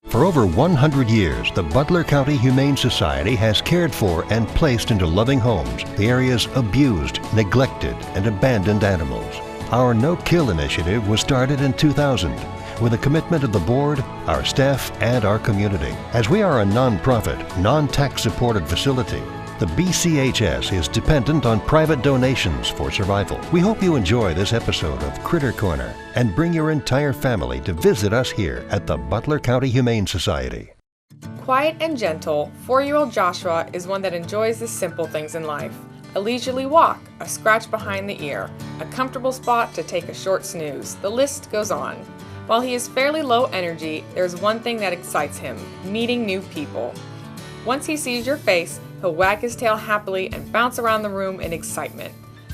For over 100 years, the Butler County Humane Society has cared for and placed into loving homes the area's abused, neglected, and abandoned animals. Our No-Kill initiative was started in 2000 with a commitment of the board, our staff, and our community. As we are a non-profit, non-tax-supported facility, the BCHS is dependent on private donations for survival. We hope you enjoy this episode of Critter Corner and bring your entire family to visit us here at the Butler County Humane Society. Quiet and gentle, 4-year-old Joshua is one that enjoys the simple things in life. A leisurely walk, a scratch behind the ear, a comfortable spot to take a short snooze. The list goes on. While he is fairly low energy, there's one thing that excites him: meeting new people. Once he sees your face, he'll wag his tail happily and bounce around the room in excitement.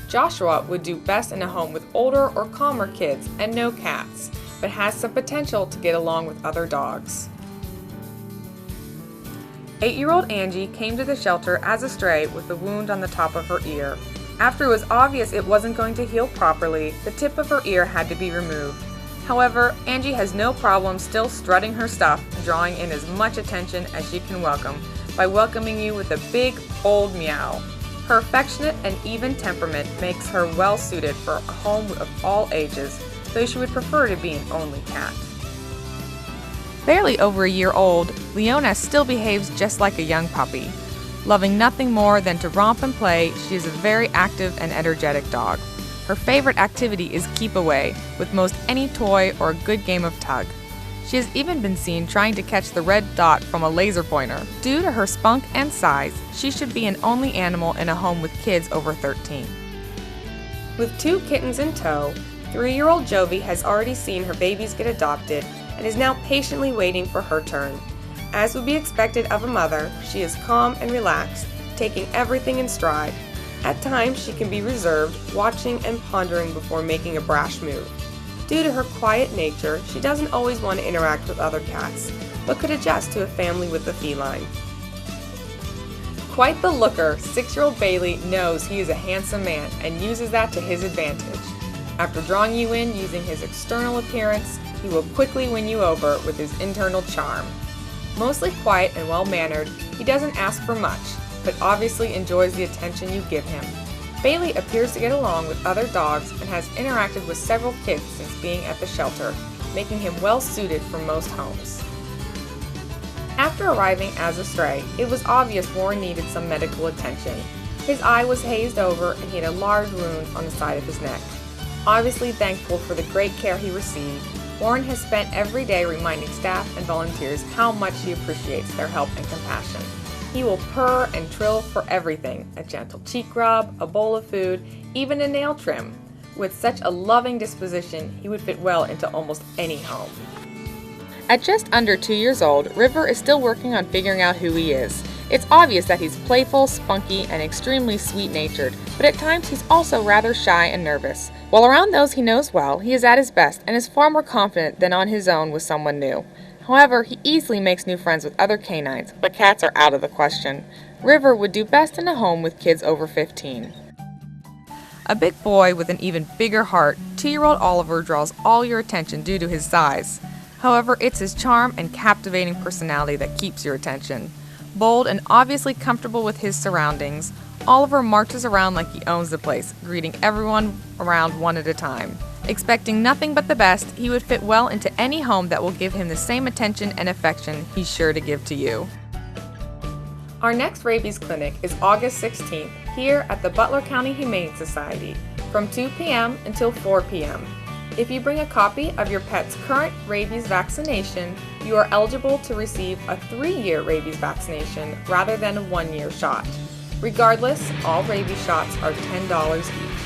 Joshua would do best in a home with older or calmer kids and no cats, but has some potential to get along with other dogs. 8-year-old Angie came to the shelter as a stray with a wound on the top of her ear. After it was obvious it wasn't going to heal properly, the tip of her ear had to be removed. However, Angie has no problem still strutting her stuff, drawing in as much attention as she can welcome by welcoming you with a big, bold meow. Her affectionate and even temperament makes her well suited for a home of all ages, though she would prefer to be an only cat. Barely over a year old, Leona still behaves just like a young puppy. Loving nothing more than to romp and play, she is a very active and energetic dog. Her favorite activity is keep away, with most any toy or a good game of tug. She has even been seen trying to catch the red dot from a laser pointer. Due to her spunk and size, she should be an only animal in a home with kids over 13. With 2 kittens in tow, 3-year-old Jovi has already seen her babies get adopted and is now patiently waiting for her turn. As would be expected of a mother, she is calm and relaxed, taking everything in stride. At times, she can be reserved, watching and pondering before making a brash move. Due to her quiet nature, she doesn't always want to interact with other cats, but could adjust to a family with a feline. Quite the looker, 6-year-old Bailey knows he is a handsome man and uses that to his advantage. After drawing you in using his external appearance, he will quickly win you over with his internal charm. Mostly quiet and well-mannered, he doesn't ask for much, but obviously enjoys the attention you give him. Bailey appears to get along with other dogs and has interacted with several kids since being at the shelter, making him well suited for most homes. After arriving as a stray, it was obvious Boren needed some medical attention. His eye was hazed over and he had a large wound on the side of his neck. Obviously thankful for the great care he received, Boren has spent every day reminding staff and volunteers how much he appreciates their help and compassion. He will purr and trill for everything: a gentle cheek rub, a bowl of food, even a nail trim. With such a loving disposition, he would fit well into almost any home. At just under 2 years old, River is still working on figuring out who he is. It's obvious that he's playful, spunky, and extremely sweet-natured, but at times he's also rather shy and nervous. While around those he knows well, he is at his best and is far more confident than on his own with someone new. However, he easily makes new friends with other canines, but cats are out of the question. River would do best in a home with kids over 15. A big boy with an even bigger heart, 2-year-old Oliver draws all your attention due to his size. However, it's his charm and captivating personality that keeps your attention. Bold and obviously comfortable with his surroundings, Oliver marches around like he owns the place, greeting everyone around one at a time. Expecting nothing but the best, he would fit well into any home that will give him the same attention and affection he's sure to give to you. Our next rabies clinic is August 16th here at the Butler County Humane Society from 2 p.m. until 4 p.m. If you bring a copy of your pet's current rabies vaccination, you are eligible to receive a 3-year rabies vaccination rather than a 1-year shot. Regardless, all rabies shots are $10 each.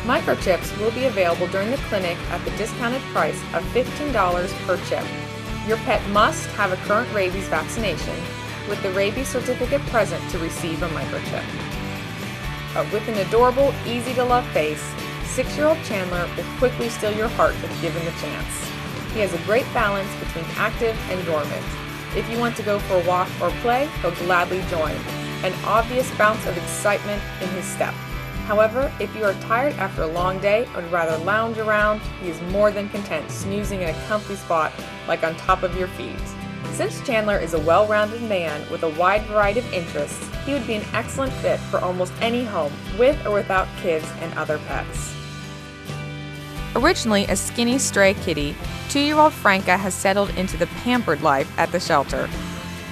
Microchips will be available during the clinic at the discounted price of $15 per chip. Your pet must have a current rabies vaccination, with the rabies certificate present to receive a microchip. With an adorable, easy-to-love face, 6-year-old Chandler will quickly steal your heart if given the chance. He has a great balance between active and dormant. If you want to go for a walk or play, he'll gladly join, an obvious bounce of excitement in his step. However, if you are tired after a long day and would rather lounge around, he is more than content snoozing in a comfy spot like on top of your feet. Since Chandler is a well-rounded man with a wide variety of interests, he would be an excellent fit for almost any home, with or without kids and other pets. Originally a skinny stray kitty, 2-year-old Franca has settled into the pampered life at the shelter.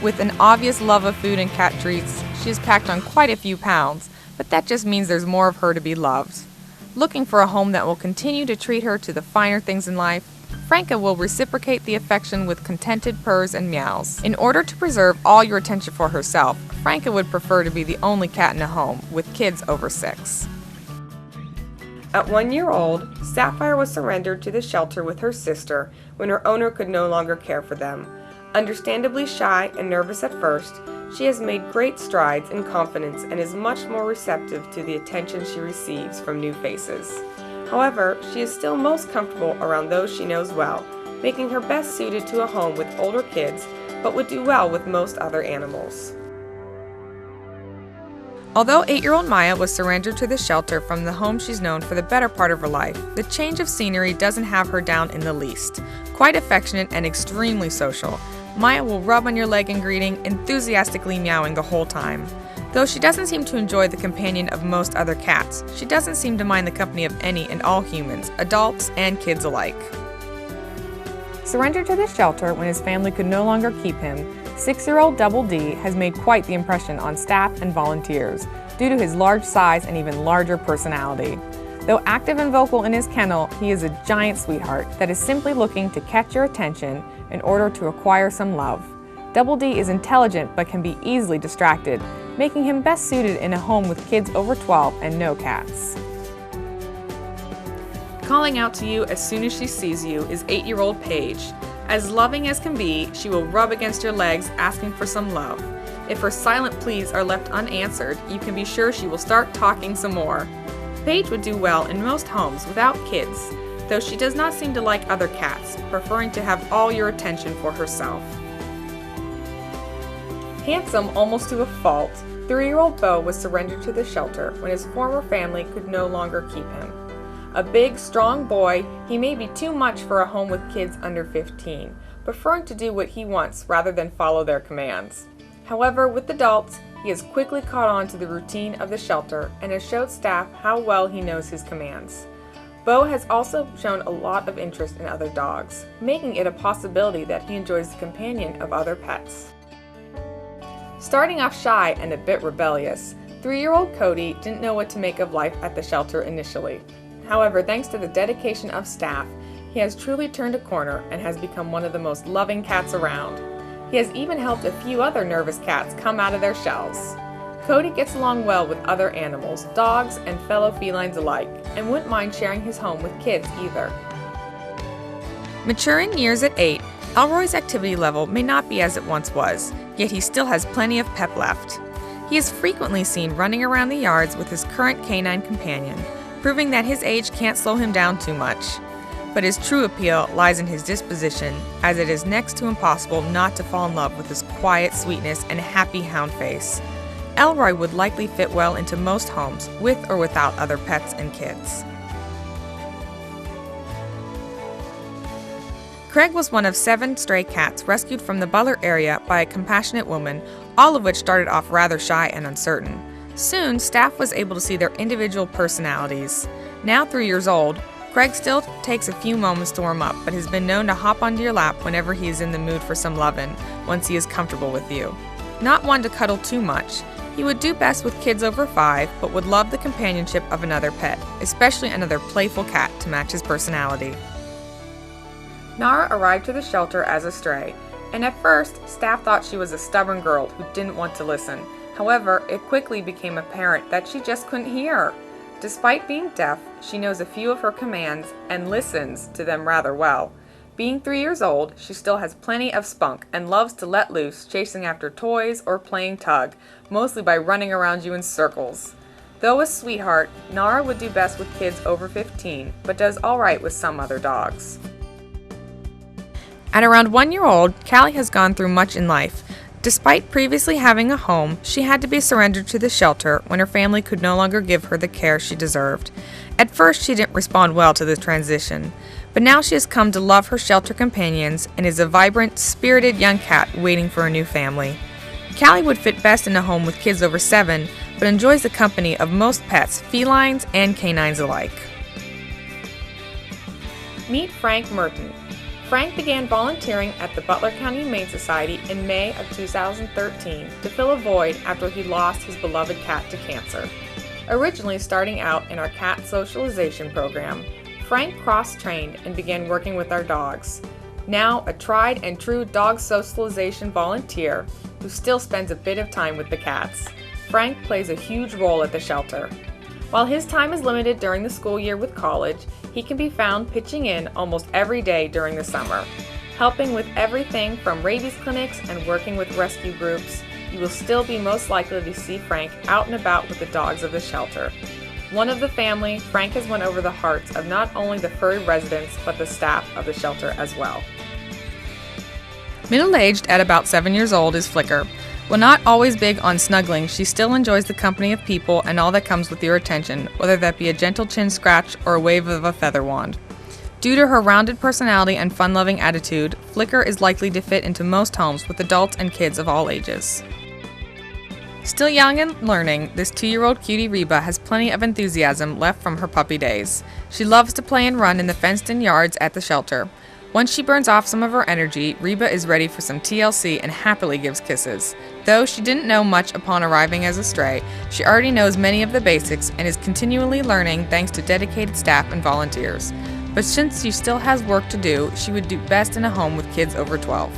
With an obvious love of food and cat treats, she has packed on quite a few pounds, but that just means there's more of her to be loved. Looking for a home that will continue to treat her to the finer things in life, Franca will reciprocate the affection with contented purrs and meows. In order to preserve all your attention for herself, Franca would prefer to be the only cat in a home with kids over 6. At 1 year old, Sapphire was surrendered to the shelter with her sister when her owner could no longer care for them. Understandably shy and nervous at first, she has made great strides in confidence and is much more receptive to the attention she receives from new faces. However, she is still most comfortable around those she knows well, making her best suited to a home with older kids, but would do well with most other animals. Although 8-year-old Maya was surrendered to the shelter from the home she's known for the better part of her life, the change of scenery doesn't have her down in the least. Quite affectionate and extremely social, Maya will rub on your leg in greeting, enthusiastically meowing the whole time. Though she doesn't seem to enjoy the companion of most other cats, she doesn't seem to mind the company of any and all humans, adults and kids alike. Surrendered to the shelter when his family could no longer keep him, 6-year-old Double D has made quite the impression on staff and volunteers due to his large size and even larger personality. Though active and vocal in his kennel, he is a giant sweetheart that is simply looking to catch your attention in order to acquire some love. Double D is intelligent but can be easily distracted, making him best suited in a home with kids over 12 and no cats. Calling out to you as soon as she sees you is 8-year-old Paige. As loving as can be, she will rub against your legs asking for some love. If her silent pleas are left unanswered, you can be sure she will start talking some more. Paige would do well in most homes without kids, though she does not seem to like other cats, preferring to have all your attention for herself. Handsome almost to a fault, 3-year-old Beau was surrendered to the shelter when his former family could no longer keep him. A big, strong boy, he may be too much for a home with kids under 15, preferring to do what he wants rather than follow their commands. However, with adults, he has quickly caught on to the routine of the shelter and has showed staff how well he knows his commands. Beau has also shown a lot of interest in other dogs, making it a possibility that he enjoys the companion of other pets. Starting off shy and a bit rebellious, 3-year-old Cody didn't know what to make of life at the shelter initially. However, thanks to the dedication of staff, he has truly turned a corner and has become one of the most loving cats around. He has even helped a few other nervous cats come out of their shells. Cody gets along well with other animals, dogs, and fellow felines alike, and wouldn't mind sharing his home with kids either. Maturing years at 8, Elroy's activity level may not be as it once was, yet he still has plenty of pep left. He is frequently seen running around the yards with his current canine companion, proving that his age can't slow him down too much. But his true appeal lies in his disposition, as it is next to impossible not to fall in love with his quiet sweetness and happy hound face. Elroy would likely fit well into most homes, with or without other pets and kids. Craig was one of 7 stray cats rescued from the Butler area by a compassionate woman, all of which started off rather shy and uncertain. Soon, staff was able to see their individual personalities. Now 3 years old, Craig still takes a few moments to warm up, but has been known to hop onto your lap whenever he is in the mood for some lovin', once he is comfortable with you. Not one to cuddle too much, he would do best with kids over 5, but would love the companionship of another pet, especially another playful cat to match his personality. Nara arrived to the shelter as a stray, and at first, staff thought she was a stubborn girl who didn't want to listen. However, it quickly became apparent that she just couldn't hear. Despite being deaf, she knows a few of her commands and listens to them rather well. Being 3 years old, she still has plenty of spunk and loves to let loose, chasing after toys or playing tug, mostly by running around you in circles. Though a sweetheart, Nara would do best with kids over 15, but does alright with some other dogs. At around 1 year old, Callie has gone through much in life. Despite previously having a home, she had to be surrendered to the shelter when her family could no longer give her the care she deserved. At first, she didn't respond well to the transition, but now she has come to love her shelter companions and is a vibrant, spirited young cat waiting for a new family. Callie would fit best in a home with kids over 7, but enjoys the company of most pets, felines and canines alike. Meet Frank Merton. Frank began volunteering at the Butler County Humane Society in May of 2013 to fill a void after he lost his beloved cat to cancer. Originally starting out in our cat socialization program, Frank cross-trained and began working with our dogs. Now a tried and true dog socialization volunteer who still spends a bit of time with the cats, Frank plays a huge role at the shelter. While his time is limited during the school year with college, he can be found pitching in almost every day during the summer. Helping with everything from rabies clinics and working with rescue groups, you will still be most likely to see Frank out and about with the dogs of the shelter. One of the family, Frank has won over the hearts of not only the furry residents, but the staff of the shelter as well. Middle-aged at about 7 years old is Flicker. While not always big on snuggling, she still enjoys the company of people and all that comes with your attention, whether that be a gentle chin scratch or a wave of a feather wand. Due to her rounded personality and fun-loving attitude, Flicker is likely to fit into most homes with adults and kids of all ages. Still young and learning, this 2-year-old cutie Reba has plenty of enthusiasm left from her puppy days. She loves to play and run in the fenced-in yards at the shelter. Once she burns off some of her energy, Reba is ready for some TLC and happily gives kisses. Though she didn't know much upon arriving as a stray, she already knows many of the basics and is continually learning thanks to dedicated staff and volunteers. But since she still has work to do, she would do best in a home with kids over 12.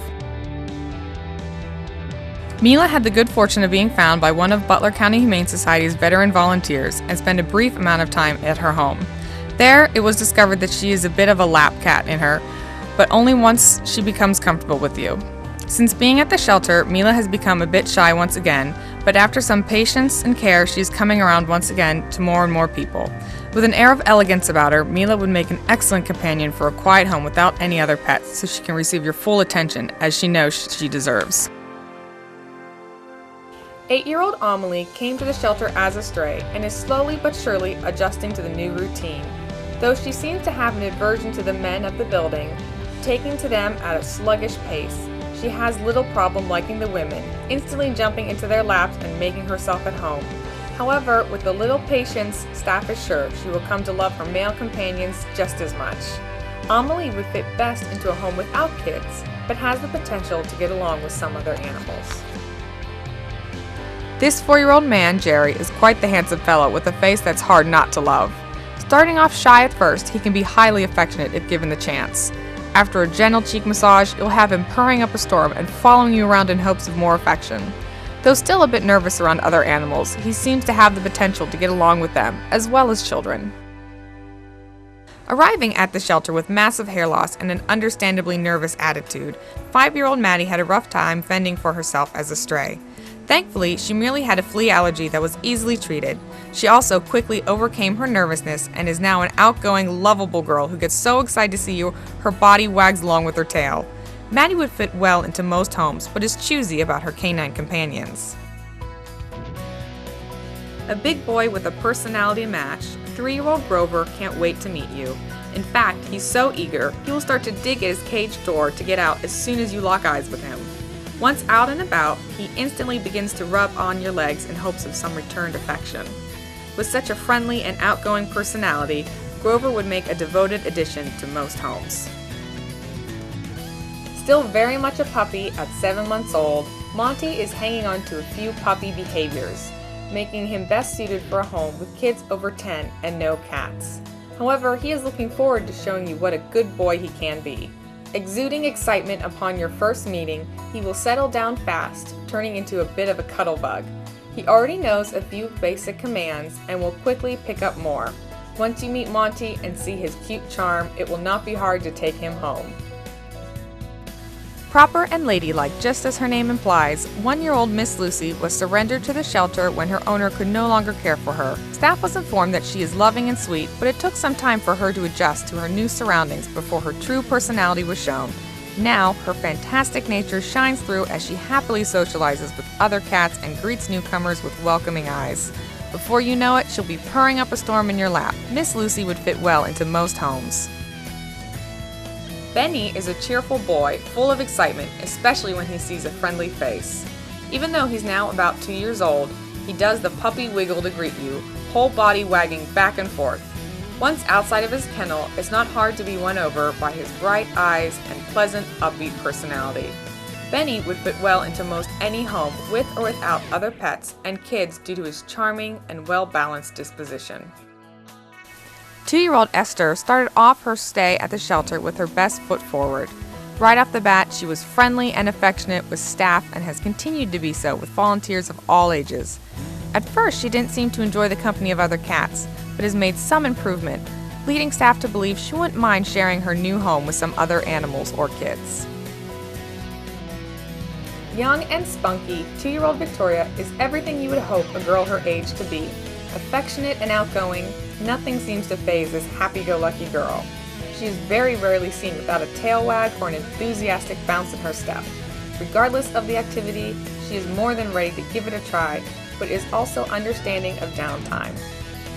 Mila had the good fortune of being found by one of Butler County Humane Society's veteran volunteers and spent a brief amount of time at her home. There, it was discovered that she is a bit of a lap cat in her, but only once she becomes comfortable with you. Since being at the shelter, Mila has become a bit shy once again, but after some patience and care, she is coming around once again to more and more people. With an air of elegance about her, Mila would make an excellent companion for a quiet home without any other pets, so she can receive your full attention, as she knows she deserves. 8-year-old Amelie came to the shelter as a stray and is slowly but surely adjusting to the new routine. Though she seems to have an aversion to the men of the building, taking to them at a sluggish pace, she has little problem liking the women, instantly jumping into their laps and making herself at home. However, with a little patience, staff is sure she will come to love her male companions just as much. Amelie would fit best into a home without kids, but has the potential to get along with some other animals. This 4-year-old man, Jerry, is quite the handsome fellow with a face that's hard not to love. Starting off shy at first, he can be highly affectionate if given the chance. After a gentle cheek massage, you'll have him purring up a storm and following you around in hopes of more affection. Though still a bit nervous around other animals, he seems to have the potential to get along with them, as well as children. Arriving at the shelter with massive hair loss and an understandably nervous attitude, 5-year-old Maddie had a rough time fending for herself as a stray. Thankfully, she merely had a flea allergy that was easily treated. She also quickly overcame her nervousness and is now an outgoing, lovable girl who gets so excited to see you, her body wags along with her tail. Maddie would fit well into most homes, but is choosy about her canine companions. A big boy with a personality match, 3-year-old Grover can't wait to meet you. In fact, he's so eager, he will start to dig at his cage door to get out as soon as you lock eyes with him. Once out and about, he instantly begins to rub on your legs in hopes of some returned affection. With such a friendly and outgoing personality, Grover would make a devoted addition to most homes. Still very much a puppy at 7 months old, Monty is hanging on to a few puppy behaviors, making him best suited for a home with kids over 10 and no cats. However, he is looking forward to showing you what a good boy he can be. Exuding excitement upon your first meeting, he will settle down fast, turning into a bit of a cuddle bug. He already knows a few basic commands and will quickly pick up more. Once you meet Monty and see his cute charm, it will not be hard to take him home. Proper and ladylike, just as her name implies, 1-year-old Miss Lucy was surrendered to the shelter when her owner could no longer care for her. Staff was informed that she is loving and sweet, but it took some time for her to adjust to her new surroundings before her true personality was shown. Now, her fantastic nature shines through as she happily socializes with other cats and greets newcomers with welcoming eyes. Before you know it, she'll be purring up a storm in your lap. Miss Lucy would fit well into most homes. Benny is a cheerful boy, full of excitement, especially when he sees a friendly face. Even though he's now about 2 years old, he does the puppy wiggle to greet you, whole body wagging back and forth. Once outside of his kennel, it's not hard to be won over by his bright eyes and pleasant, upbeat personality. Benny would fit well into most any home with or without other pets and kids due to his charming and well-balanced disposition. 2-year-old Esther started off her stay at the shelter with her best foot forward. Right off the bat, she was friendly and affectionate with staff and has continued to be so with volunteers of all ages. At first, she didn't seem to enjoy the company of other cats, but has made some improvement, leading staff to believe she wouldn't mind sharing her new home with some other animals or kids. Young and spunky, 2-year-old Victoria is everything you would hope a girl her age to be. Affectionate and outgoing, nothing seems to faze this happy-go-lucky girl. She is very rarely seen without a tail wag or an enthusiastic bounce in her step. Regardless of the activity, she is more than ready to give it a try, but is also understanding of downtime.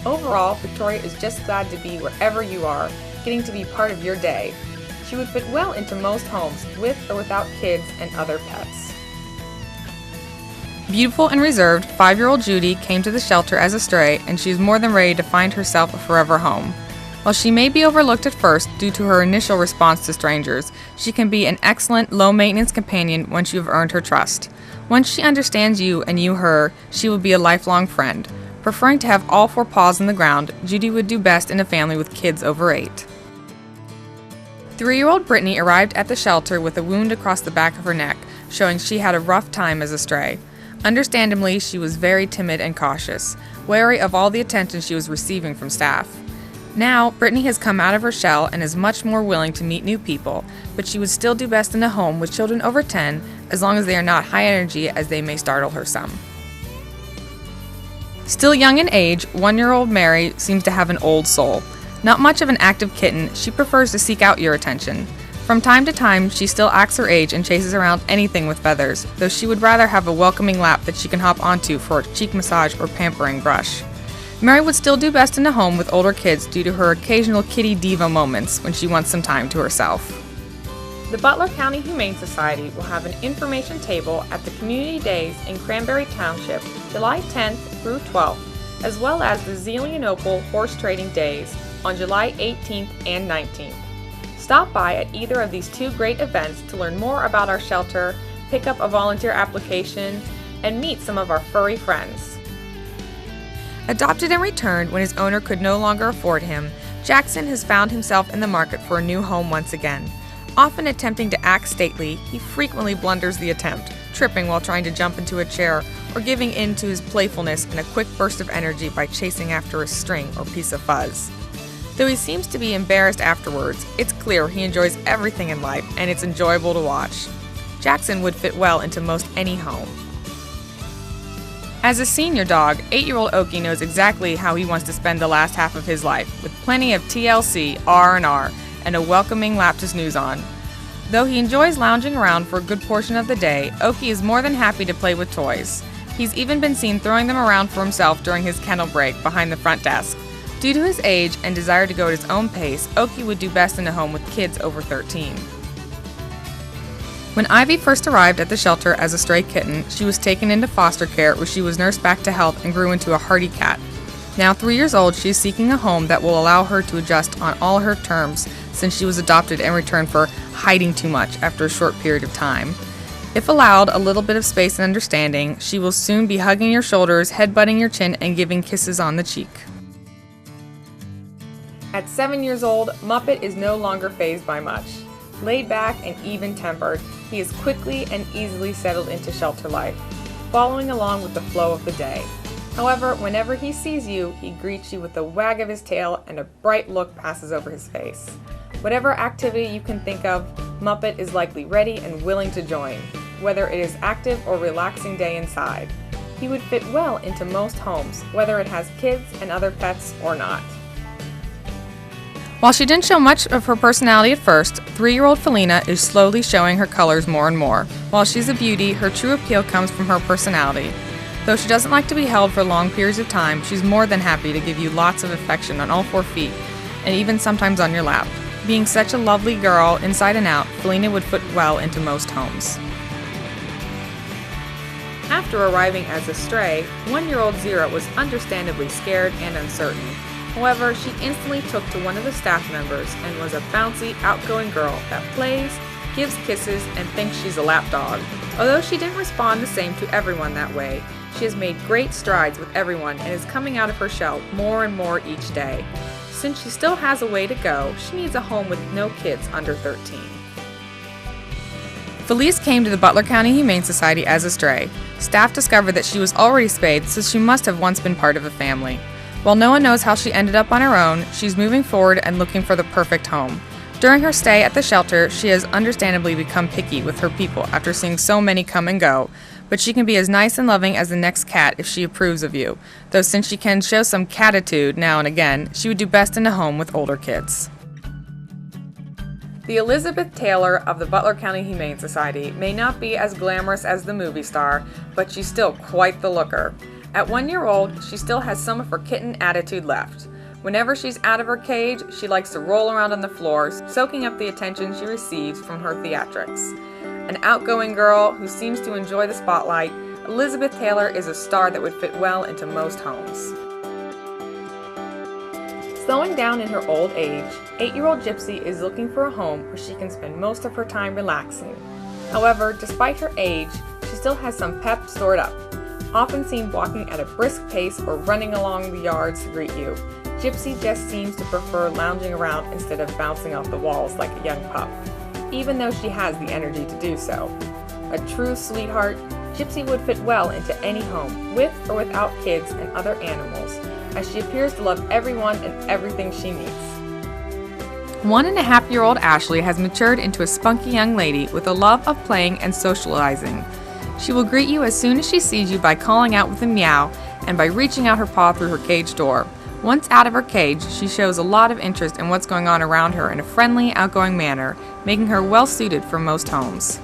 Overall, Victoria is just glad to be wherever you are, getting to be part of your day. She would fit well into most homes, with or without kids and other pets. Beautiful and reserved, 5-year-old Judy came to the shelter as a stray, and she is more than ready to find herself a forever home. While she may be overlooked at first due to her initial response to strangers, she can be an excellent, low-maintenance companion once you have earned her trust. Once she understands you and you her, she will be a lifelong friend. Preferring to have all 4 paws in the ground, Judy would do best in a family with kids over 8. 3-year-old Brittany arrived at the shelter with a wound across the back of her neck, showing she had a rough time as a stray. Understandably, she was very timid and cautious, wary of all the attention she was receiving from staff. Now, Brittany has come out of her shell and is much more willing to meet new people, but she would still do best in a home with children over 10, as long as they are not high energy, as they may startle her some. Still young in age, 1-year-old Mary seems to have an old soul. Not much of an active kitten, she prefers to seek out your attention. From time to time, she still acts her age and chases around anything with feathers, though she would rather have a welcoming lap that she can hop onto for a cheek massage or pampering brush. Mary would still do best in a home with older kids due to her occasional kitty diva moments when she wants some time to herself. The Butler County Humane Society will have an information table at the Community Days in Cranberry Township, July 10th through 12th, as well as the Zelienople Horse Trading Days on July 18th and 19th. Stop by at either of these 2 great events to learn more about our shelter, pick up a volunteer application, and meet some of our furry friends. Adopted and returned when his owner could no longer afford him, Jackson has found himself in the market for a new home once again. Often attempting to act stately, he frequently blunders the attempt, tripping while trying to jump into a chair or giving in to his playfulness in a quick burst of energy by chasing after a string or piece of fuzz. Though he seems to be embarrassed afterwards, it's clear he enjoys everything in life and it's enjoyable to watch. Jackson would fit well into most any home. As a senior dog, 8-year-old Okie knows exactly how he wants to spend the last half of his life, with plenty of TLC, R&R, and a welcoming lap to snooze on. Though he enjoys lounging around for a good portion of the day, Okie is more than happy to play with toys. He's even been seen throwing them around for himself during his kennel break behind the front desk. Due to his age and desire to go at his own pace, Okie would do best in a home with kids over 13. When Ivy first arrived at the shelter as a stray kitten, she was taken into foster care where she was nursed back to health and grew into a hardy cat. Now 3 years old, she is seeking a home that will allow her to adjust on all her terms since she was adopted in return for hiding too much after a short period of time. If allowed a little bit of space and understanding, she will soon be hugging your shoulders, headbutting your chin, and giving kisses on the cheek. At 7 years old, Muppet is no longer fazed by much. Laid back and even-tempered, he is quickly and easily settled into shelter life, following along with the flow of the day. However, whenever he sees you, he greets you with a wag of his tail and a bright look passes over his face. Whatever activity you can think of, Muppet is likely ready and willing to join, whether it is active or relaxing day inside. He would fit well into most homes, whether it has kids and other pets or not. While she didn't show much of her personality at first, 3-year-old Felina is slowly showing her colors more and more. While she's a beauty, her true appeal comes from her personality. Though she doesn't like to be held for long periods of time, she's more than happy to give you lots of affection on all 4 feet, and even sometimes on your lap. Being such a lovely girl, inside and out, Felina would fit well into most homes. After arriving as a stray, 1-year-old Zira was understandably scared and uncertain. However, she instantly took to one of the staff members and was a bouncy, outgoing girl that plays, gives kisses, and thinks she's a lap dog. Although she didn't respond the same to everyone that way, she has made great strides with everyone and is coming out of her shell more and more each day. Since she still has a way to go, she needs a home with no kids under 13. Felice came to the Butler County Humane Society as a stray. Staff discovered that she was already spayed, so she must have once been part of a family. While no one knows how she ended up on her own, she's moving forward and looking for the perfect home. During her stay at the shelter, she has understandably become picky with her people after seeing so many come and go, but she can be as nice and loving as the next cat if she approves of you, though since she can show some catitude now and again, she would do best in a home with older kids. The Elizabeth Taylor of the Butler County Humane Society may not be as glamorous as the movie star, but she's still quite the looker. At 1 year old, she still has some of her kitten attitude left. Whenever she's out of her cage, she likes to roll around on the floor, soaking up the attention she receives from her theatrics. An outgoing girl who seems to enjoy the spotlight, Elizabeth Taylor is a star that would fit well into most homes. Slowing down in her old age, 8-year-old Gypsy is looking for a home where she can spend most of her time relaxing. However, despite her age, she still has some pep stored up. Often seen walking at a brisk pace or running along the yards to greet you, Gypsy just seems to prefer lounging around instead of bouncing off the walls like a young pup, even though she has the energy to do so. A true sweetheart, Gypsy would fit well into any home, with or without kids and other animals, as she appears to love everyone and everything she meets. 1.5-year-old Ashley has matured into a spunky young lady with a love of playing and socializing. She will greet you as soon as she sees you by calling out with a meow and by reaching out her paw through her cage door. Once out of her cage, she shows a lot of interest in what's going on around her in a friendly, outgoing manner, making her well suited for most homes.